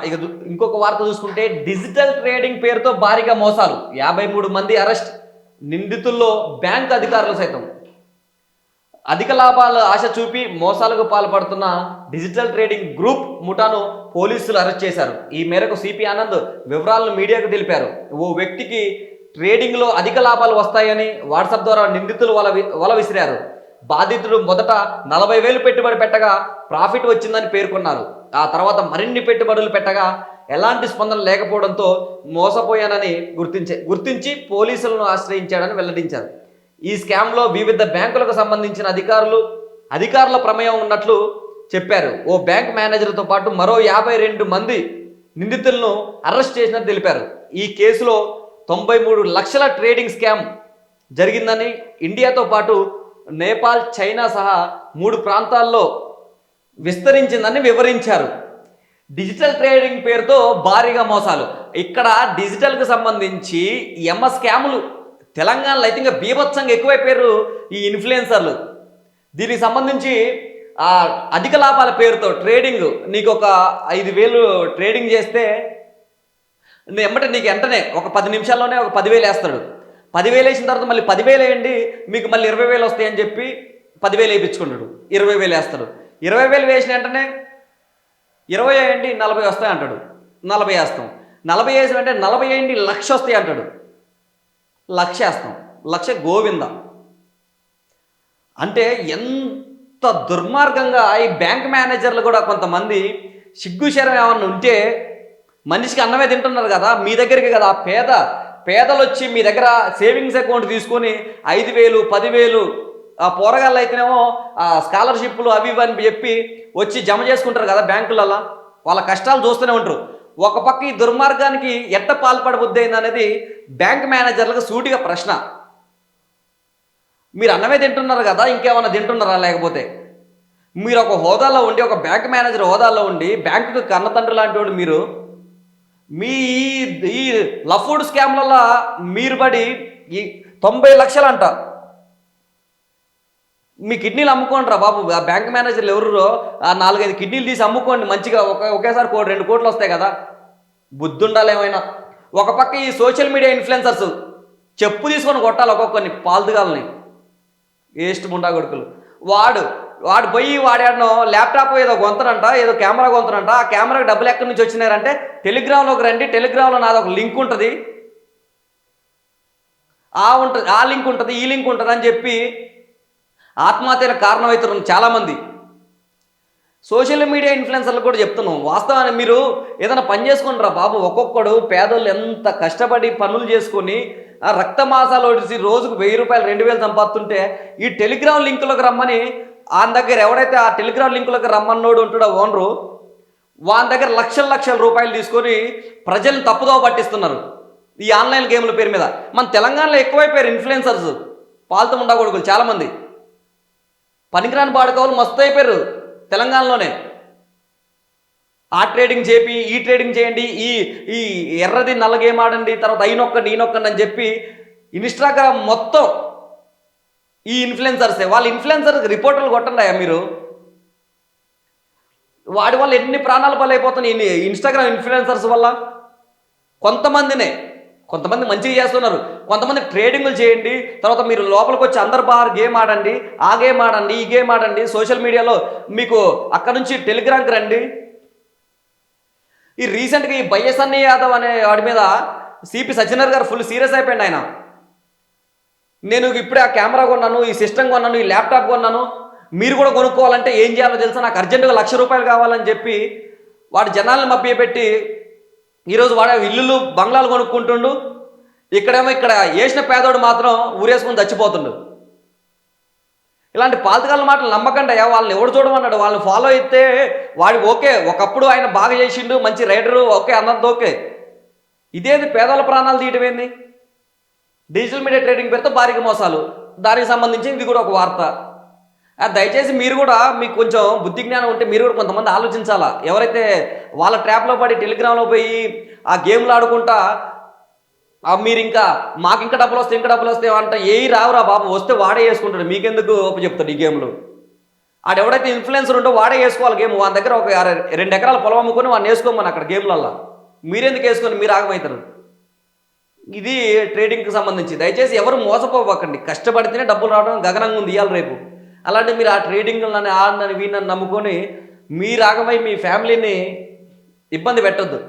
ఇక ఇంకొక వార్త చూసుకుంటే డిజిటల్ ట్రేడింగ్ పేరుతో భారీగా మోసాలు 53 మంది అరెస్ట్. నిందితుల్లో బ్యాంక్ అధికారులు సైతం. అధిక లాభాల ఆశ చూపి మోసాలకు పాల్పడుతున్న డిజిటల్ ట్రేడింగ్ గ్రూప్ ముఠాను పోలీసులు అరెస్ట్ చేశారు. ఈ మేరకు సిపి ఆనంద్ వివరాలను మీడియాకు తెలిపారు. ఓ వ్యక్తికి ట్రేడింగ్లో అధిక లాభాలు వస్తాయని వాట్సాప్ ద్వారా నిందితులు వల విసిరారు. బాధితుడు మొదట 40,000 పెట్టుబడి పెట్టగా ప్రాఫిట్ వచ్చిందని పేర్కొన్నారు. ఆ తర్వాత మరిన్ని పెట్టుబడులు పెట్టగా ఎలాంటి స్పందన లేకపోవడంతో మోసపోయానని గుర్తించి పోలీసులను ఆశ్రయించాడని వెల్లడించారు. ఈ స్కామ్లో వివిధ బ్యాంకులకు సంబంధించిన అధికారుల ప్రమేయం ఉన్నట్లు చెప్పారు. ఓ బ్యాంక్ మేనేజర్తో పాటు మరో 52 మంది నిందితులను అరెస్ట్ చేసినట్టు తెలిపారు. ఈ కేసులో 93 లక్షల ట్రేడింగ్ స్కామ్ జరిగిందని, ఇండియాతో పాటు నేపాల్, చైనా సహా 3 ప్రాంతాల్లో విస్తరించిందని వివరించారు. డిజిటల్ ట్రేడింగ్ పేరుతో భారీగా మోసాలు. ఇక్కడ డిజిటల్కి సంబంధించి స్కాములు తెలంగాణలో అయితే ఇంకా బీభత్సంగా ఎక్కువైపోయారు ఈ ఇన్ఫ్లుయెన్సర్లు. దీనికి సంబంధించి అధిక లాభాల పేరుతో ట్రేడింగ్, నీకు ఒక 5,000 ట్రేడింగ్ చేస్తే ఎమ్మటే నీకు వెంటనే ఒక 10 నిమిషాల్లోనే ఒక 10,000 వేస్తాడు. 10,000 వేసిన తర్వాత మళ్ళీ 10,000 వేయండి మీకు మళ్ళీ 20,000 వస్తాయని చెప్పి 10,000 వేయించుకున్నాడు. 20,000 వేస్తాడు. 20,000 వేసిన వెంటనే 20 వేయండి 40 వస్తాయి అంటాడు. 40 వేస్తాం. 40 వేసిన వెంటనే 40 వేయండి 1,00,000 వస్తాయి అంటాడు. 1,00,000 వేస్తాం. 1,00,000 గోవింద. అంటే ఎంత దుర్మార్గంగా ఈ బ్యాంక్ మేనేజర్లు కూడా కొంతమంది సిగ్గుశరం ఏమన్నా ఉంటే, మనిషికి అన్నమే తింటున్నారు కదా, మీ దగ్గరికి కదా పేదలు వచ్చి మీ దగ్గర సేవింగ్స్ అకౌంట్ తీసుకొని 5,000 10,000 ఆ పోరగాళ్ళు అయితేనేమో స్కాలర్షిప్లు అవి ఇవి అని చెప్పి వచ్చి జమ చేసుకుంటారు కదా బ్యాంకులలో. వాళ్ళ కష్టాలు చూస్తూనే ఉంటారు. ఒక పక్క ఈ దుర్మార్గానికి ఎట్ట పాల్పడబుద్ధి అయింది అనేది బ్యాంక్ మేనేజర్లకు సూటిగా ప్రశ్న. మీరు అన్నమే తింటున్నారు కదా, ఇంకేమన్నా తింటున్నారా? లేకపోతే మీరు ఒక హోదాలో ఉండి, ఒక బ్యాంక్ మేనేజర్ హోదాలో ఉండి, బ్యాంకుకు కన్నతండ్రి లాంటి వాడు మీరు, మీ ఈ లఫ్డ్ స్కామ్లలో మీరు పడి ఈ 90 లక్షలు అంట. మీ కిడ్నీలు అమ్ముకోండి రా బాబు. ఆ బ్యాంక్ మేనేజర్లు ఎవరు 4-5 కిడ్నీలు తీసి అమ్ముకోండి, మంచిగా ఒకేసారి 2 కోట్లు వస్తాయి కదా. బుద్ధి ఉండాలి ఏమైనా. ఒక పక్క ఈ సోషల్ మీడియా ఇన్ఫ్లుయెన్సర్స్ చెప్పు తీసుకొని కొట్టాలి ఒక్కొక్కరిని, పాల్తుగాలని, వేస్ట్ ముండా కొడుకులు. వాడు పోయి వాడేడనో ల్యాప్టాప్ ఏదో కొంతనంట, ఏదో కెమెరా కొంతనంట. ఆ కెమెరాకి డబ్బులు ఎక్కడి నుంచి వచ్చినారంటే టెలిగ్రామ్లోకి రండి, టెలిగ్రామ్లో నాది ఒక లింక్ ఉంటుంది, ఆ లింక్ ఉంటుంది, ఈ లింక్ ఉంటుంది అని చెప్పి ఆత్మహత్యలకు కారణమవుతున్నారు చాలామంది. సోషల్ మీడియా ఇన్ఫ్లుయెన్సర్లు కూడా చెప్తున్నాం, వాస్తవాన్ని మీరు ఏదైనా పని చేసుకుని రా బాబు. ఒక్కొక్కడు పేదోళ్ళు ఎంత కష్టపడి పనులు చేసుకొని రక్తమాసాలు ఒడిసి రోజుకు 1,000 రూపాయలు 2,000 సంపాదిస్తుంటే ఈ టెలిగ్రామ్ లింకులకు రమ్మని ఆయన దగ్గర ఎవడైతే ఆ టెలిగ్రామ్ లింకులకు రమ్మన్నోడు ఉంటాడో ఓనరు, వాని దగ్గర లక్షల రూపాయలు తీసుకొని ప్రజల్ని తప్పుదోవ పట్టిస్తున్నారు ఈ ఆన్లైన్ గేమ్ల పేరు మీద. మన తెలంగాణలో ఎక్కువైపోయారు ఇన్ఫ్లుయెన్సర్స్, పాల్తు ఉండకూడదు చాలామంది. పనికిరాని బాడుకోవాలి మస్తు అయిపోయారు తెలంగాణలోనే. ఆ ట్రేడింగ్ చేపి ఈ ట్రేడింగ్ చేయండి, ఈ ఎర్రది నల్ల గేమ్ ఆడండి, తర్వాత ఈ నొక్కండి అని చెప్పి ఇన్స్టాగ్రామ్ మొత్తం ఈ ఇన్ఫ్లుయెన్సర్సే. వాళ్ళ ఇన్ఫ్లుయెన్సర్ రిపోర్టర్లు కొట్టండి అయ్యా మీరు. వాడి వల్ల ఎన్ని ప్రాణాలు బలైపోతున్నాయి ఇన్స్టాగ్రామ్ ఇన్ఫ్లుయెన్సర్స్ వల్ల. కొంతమంది మంచిగా చేస్తున్నారు, కొంతమంది ట్రేడింగ్లు చేయండి, తర్వాత మీరు లోపలికి వచ్చి అందరు బార్ గేమ్ ఆడండి, ఆ గేమ్ ఆడండి, ఈ గేమ్ ఆడండి, సోషల్ మీడియాలో మీకు అక్కడ నుంచి టెలిగ్రామ్కి రండి. ఈ రీసెంట్గా ఈ బయ్యసన్ని యాదవ్ అనే వాడి మీద సిపి సజ్జనర్ గారు ఫుల్ సీరియస్ అయిపోయింది. ఆయన, నేను ఇప్పుడే ఆ కెమెరా కొన్నాను, ఈ సిస్టమ్ కొన్నాను, ఈ ల్యాప్టాప్ కొన్నాను, మీరు కూడా కొనుక్కోవాలంటే ఏం చేయాలో తెలుసా, నాకు అర్జెంటుగా 1,00,000 రూపాయలు కావాలని చెప్పి వాడు జనాలను మభ్యపెట్టి ఈరోజు వాడే ఇల్లులు బంగ్లాలు కొనుక్కుంటుండు. ఇక్కడ వేసిన పేదోడు మాత్రం ఊరేసుకొని చచ్చిపోతుండు. ఇలాంటి పాతకాల మాటలు నమ్మకండి అయ్యా. వాళ్ళని ఎవడు చూడమన్నాడు, వాళ్ళని ఫాలో అయితే వాడి ఓకే, ఒకప్పుడు ఆయన బాగా చేసిండు, మంచి రైడరు, ఓకే అన్నది ఓకే. ఇదేంది పేదల ప్రాణాలు తీయటం ఏంది? డిజిటల్ మీడియా ట్రేడింగ్ పేరుతో భారీగా మోసాలు. దానికి సంబంధించి ఇది కూడా ఒక వార్త. దయచేసి మీరు కూడా, మీకు కొంచెం బుద్ధి జ్ఞానం ఉంటే మీరు కూడా కొంతమంది ఆలోచించాలా. ఎవరైతే వాళ్ళ ట్రాప్లో పడి టెలిగ్రామ్లో పోయి ఆ గేమ్లు ఆడుకుంటా మీరు మాకు ఇంకా డబ్బులు వస్తాయి అంటే రావురా బాబు, వస్తే వాడే చేసుకుంటాడు, మీకెందుకు చెప్తాడు ఈ గేమ్లు. ఆడెవడైతే ఇన్ఫ్లుయెన్సర్ ఉంటో వాడే వేసుకోవాలి గేమ్. వాని దగ్గర ఒక 2 ఎకరాల పొలం అమ్ముకొని వాడిని వేసుకోమని అక్కడ గేమ్లల్లో. మీరెందుకు వేసుకొని మీరు ఆగమవుతారు? ఇది ట్రేడింగ్కి సంబంధించి. దయచేసి ఎవరు మోసపోకండి. కష్టపడితేనే డబ్బులు రావడం గగనంగా ఉంది ఇవాళ రేపు. అలాంటి మీరు ఆ ట్రేడింగ్లని ఆడని వీళ్ళని నమ్ముకొని మీరు ఆగమై మీ ఫ్యామిలీని ఇబ్బంది పెట్టొద్దు.